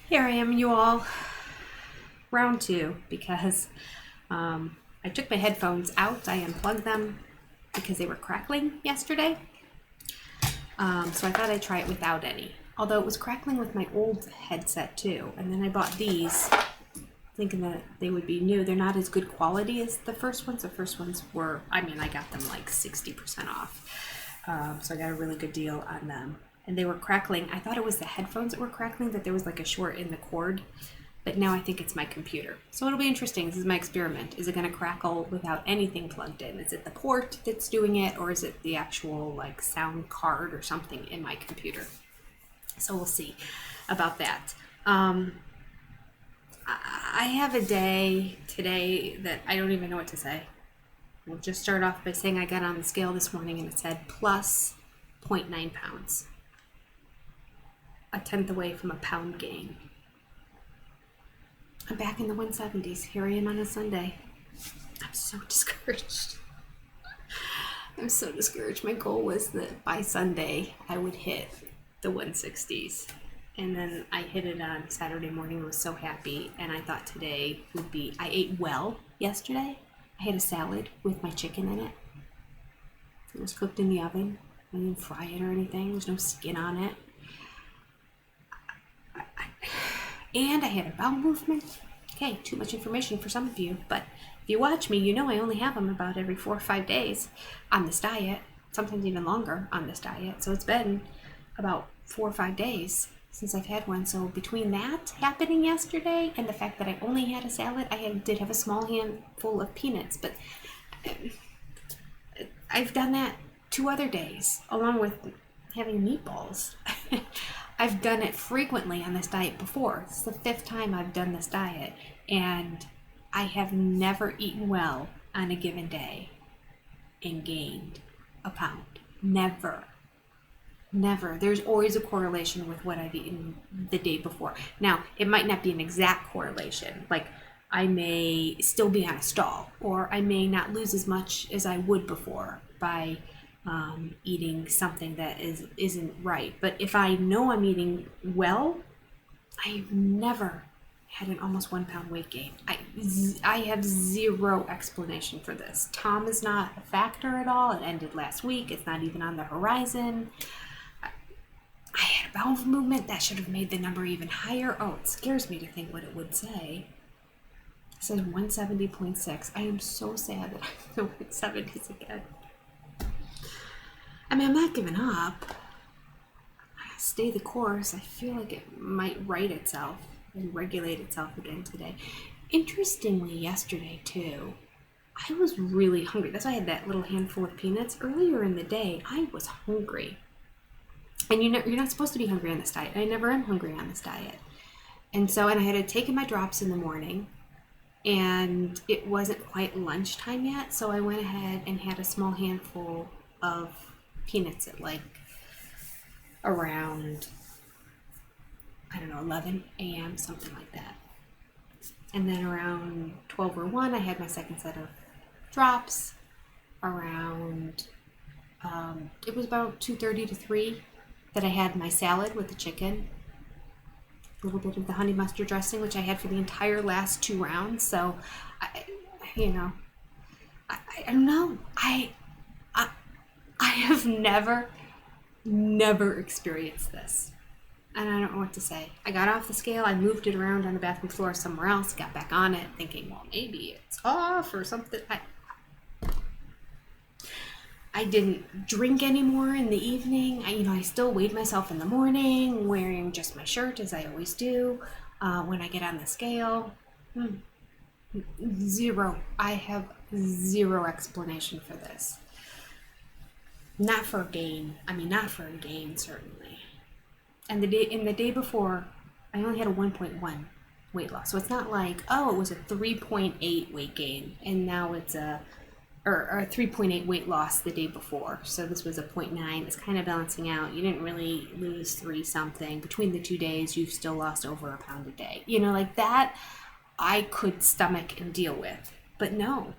Here I am, you all. Round two, because I took my headphones out. I unplugged them because they were crackling yesterday. So I thought I'd try it without any. Although it was crackling with my old headset too. And then I bought these, thinking that they would be new. They're not as good quality as the first ones. The first ones were, I got them like 60% off. So I got a really good deal on them. And they were crackling. I thought it was the headphones that were crackling, that there was like a short in the cord. But now I think it's my computer. So it'll be interesting. This is my experiment. Is it going to crackle without anything plugged in? Is it the port that's doing it, or is it the actual like sound card or something in my computer? So we'll see about that. I have a day today that I don't even know what to say. We'll just start off by saying I got on the scale this morning and it said plus 0.9 pounds. A tenth away from a pound gain. I'm back in the 170s. Here I am on a Sunday. I'm so discouraged. I'm so discouraged. My goal was that by Sunday I would hit the 160s. And then I hit it on Saturday morning. I was so happy. And I thought today would be... I ate well yesterday. I had a salad with my chicken in it. It was cooked in the oven. I didn't fry it or anything. There's no skin on it. And I had a bowel movement. Okay, too much information for some of you, but if you watch me, you know I only have them about every 4 or 5 days on this diet, sometimes even longer on this diet. So it's been about 4 or 5 days since I've had one. So between that happening yesterday and the fact that I only had a salad, did have a small handful of peanuts, but I've done that 2 other days, along with having meatballs. I've done it frequently on this diet before. It's the 5th time I've done this diet, and I have never eaten well on a given day and gained a pound. Never. Never. There's always a correlation with what I've eaten the day before. Now, it might not be an exact correlation. Like, I may still be on a stall, or I may not lose as much as I would before by eating something that isn't right. But if I know I'm eating well, I've never had an almost 1 pound weight gain. I have zero explanation for this. Tom is not a factor at all. It ended last week. It's not even on the horizon. I had a bowel movement that should have made the number even higher. Oh, it scares me to think what it would say. It says 170.6. I am so sad that I'm in the 170s again. I'm not giving up. Stay the course. I feel like it might right itself and regulate itself again today. Interestingly, yesterday too, I was really hungry. That's why I had that little handful of peanuts. Earlier in the day, I was hungry. And you're not supposed to be hungry on this diet. I never am hungry on this diet. And I had taken my drops in the morning, and it wasn't quite lunchtime yet, so I went ahead and had a small handful of peanuts at like around, 11 a.m., something like that. And then around 12 or 1, I had my second set of drops. Around, it was about 2:30 to 3 that I had my salad with the chicken. A little bit of the honey mustard dressing, which I had for the entire last 2 rounds. So, I don't know. I have never experienced this. And I don't know what to say. I got off the scale, I moved it around on the bathroom floor somewhere else, got back on it, thinking, well, maybe it's off or something. I didn't drink anymore in the evening. I still weighed myself in the morning, wearing just my shirt, as I always do. When I get on the scale, zero. I have zero explanation for this. Not for a gain. Not for a gain, certainly. And the day before, I only had a 1.1 weight loss. So it's not like, it was a 3.8 weight gain, and now it's a 3.8 weight loss the day before. So this was a 0.9. It's kind of balancing out. You didn't really lose 3 something. Between the 2 days, you've still lost over a pound a day. Like that, I could stomach and deal with. But no.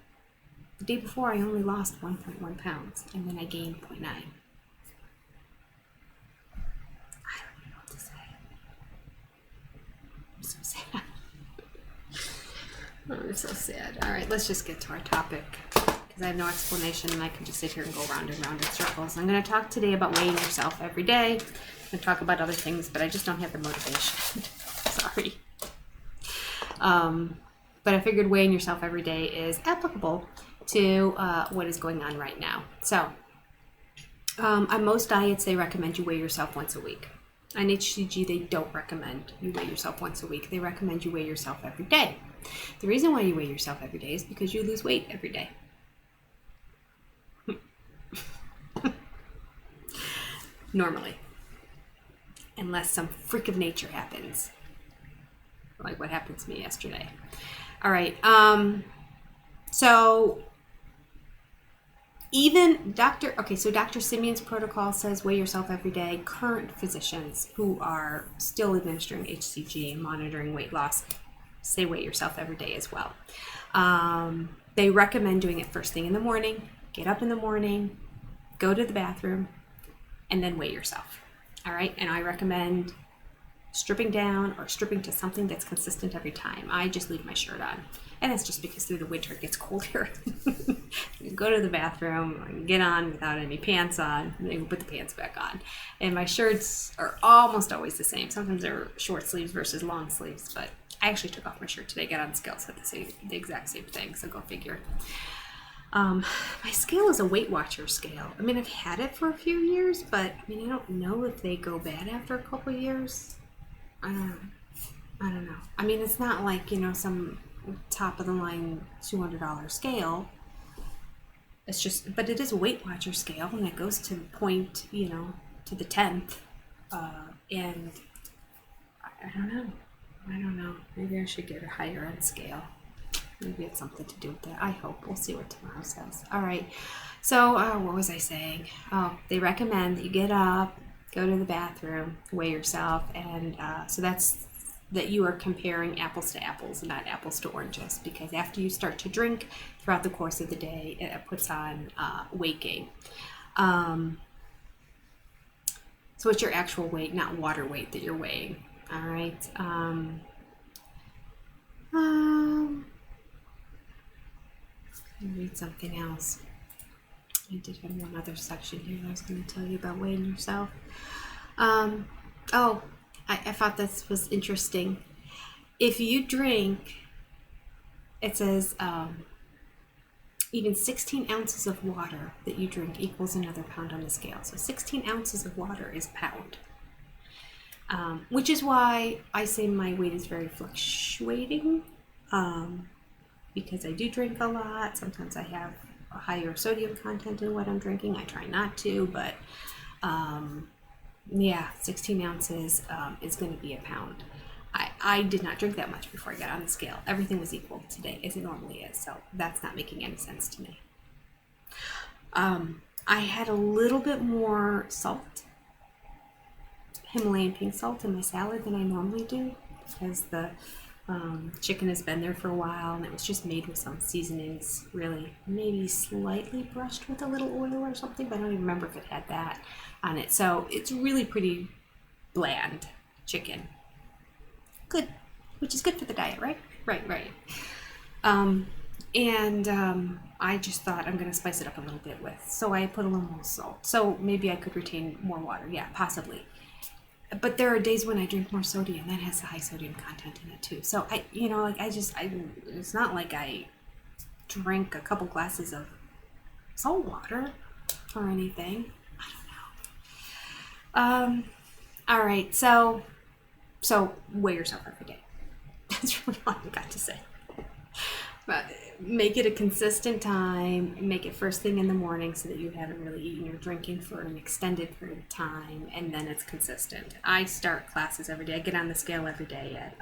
The day before, I only lost 1.1 pounds, and then I gained 0.9. I don't know what to say. you're so sad. All right, let's just get to our topic because I have no explanation and I can just sit here and go round and round in circles. I'm going to talk today about weighing yourself every day. I'm going to talk about other things, but I just don't have the motivation. Sorry. But I figured weighing yourself every day is applicable to what is going on right now. So on most diets, they recommend you weigh yourself once a week. On hCG, they don't recommend you weigh yourself once a week. They recommend you weigh yourself every day. The reason why you weigh yourself every day is because you lose weight every day. Normally. Unless some freak of nature happens. Like what happened to me yesterday. All right. So even Dr. Simeon's protocol says weigh yourself every day. Current physicians who are still administering hCG and monitoring weight loss say weigh yourself every day as well. They recommend doing it first thing in the morning. Get up in the morning, go to the bathroom, and then weigh yourself. All right. And I recommend stripping down or stripping to something that's consistent every time. I just leave my shirt on. And that's just because through the winter it gets colder. You go to the bathroom, get on without any pants on, and then put the pants back on. And my shirts are almost always the same. Sometimes they're short sleeves versus long sleeves, but I actually took off my shirt today, got on the scale, said the exact same thing, so go figure. My scale is a Weight Watcher scale. I mean, I've had it for a few years, but I mean, I don't know if they go bad after a couple of years. I don't know. I mean, it's not like, some top of the line $200 scale. It's just, but it is a Weight Watcher scale, and it goes to the point, to the 10th. And I don't know. Maybe I should get a higher end scale. Maybe it's something to do with that. I hope. We'll see what tomorrow says. All right. So what was I saying? Oh, they recommend that you get up, go to the bathroom, weigh yourself, and so that's that you are comparing apples to apples and not apples to oranges, because after you start to drink throughout the course of the day, it puts on weight gain. So it's your actual weight, not water weight, that you're weighing. All right. Let me read something else. I did have one other section here that I was going to tell you about weighing yourself. I thought this was interesting. If you drink, it says even 16 ounces of water that you drink equals another pound on the scale. So 16 ounces of water is a pound. Which is why I say my weight is very fluctuating, because I do drink a lot. Sometimes I have a higher sodium content in what I'm drinking. I try not to, but 16 ounces is going to be a pound. I did not drink that much before I got on the scale. Everything was equal today, as it normally is, so that's not making any sense to me. I had a little bit more salt, Himalayan pink salt, in my salad than I normally do, because the chicken has been there for a while, and it was just made with some seasonings, really maybe slightly brushed with a little oil or something, but I don't even remember if it had that on it. So it's really pretty bland chicken. Good, which is good for the diet, right? Right. I just thought I'm going to spice it up a little bit so I put a little more salt. So maybe I could retain more water. Yeah, possibly. But there are days when I drink more sodium. That has a high sodium content in it too. So it's not like I drank a couple glasses of salt water or anything. I don't know. All right. So weigh yourself every day. That's really all I got to say. But make it a consistent time. Make it first thing in the morning so that you haven't really eaten or drinking for an extended period of time, and then it's consistent. I start classes every day. I get on the scale every day at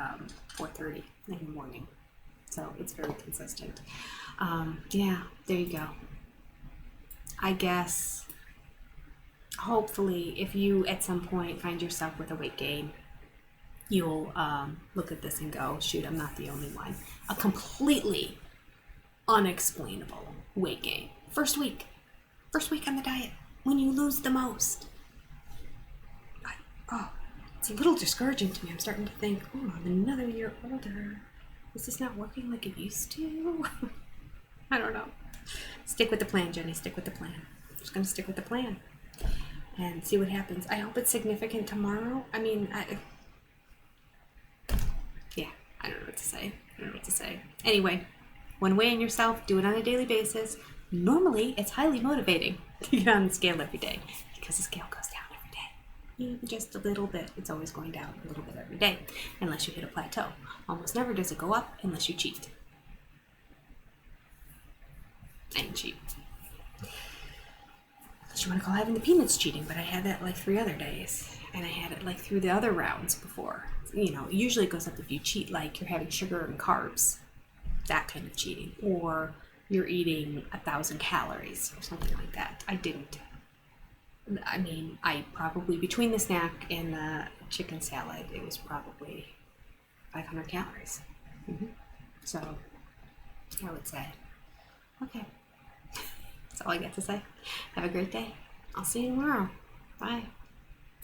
4:30 in the morning. So it's very consistent. There you go. I guess hopefully if you at some point find yourself with a weight gain, you'll look at this and go, shoot, I'm not the only one. A completely unexplainable weight gain. First week on the diet, when you lose the most. It's a little discouraging to me. I'm starting to think, I'm another year older. Is this not working like it used to? I don't know. Stick with the plan, Jenny. Stick with the plan. I'm just going to stick with the plan and see what happens. I hope it's significant tomorrow. I mean, yeah, I don't know what to say. I don't know what to say. Anyway, when weighing yourself, do it on a daily basis. Normally, it's highly motivating to get on the scale every day because the scale goes down every day. Even just a little bit. It's always going down a little bit every day, unless you hit a plateau. Almost never does it go up unless you cheat. I ain't cheat. Unless you want to call having the peanuts cheating, but I had that like 3 other days. And I had it like through the other rounds before. You know, usually it goes up if you cheat, like you're having sugar and carbs. That kind of cheating. Or you're eating 1,000 calories or something like that. I didn't. I mean, I probably, between the snack and the chicken salad, it was probably 500 calories. So, I would say, okay. That's all I got to say. Have a great day. I'll see you tomorrow. Bye.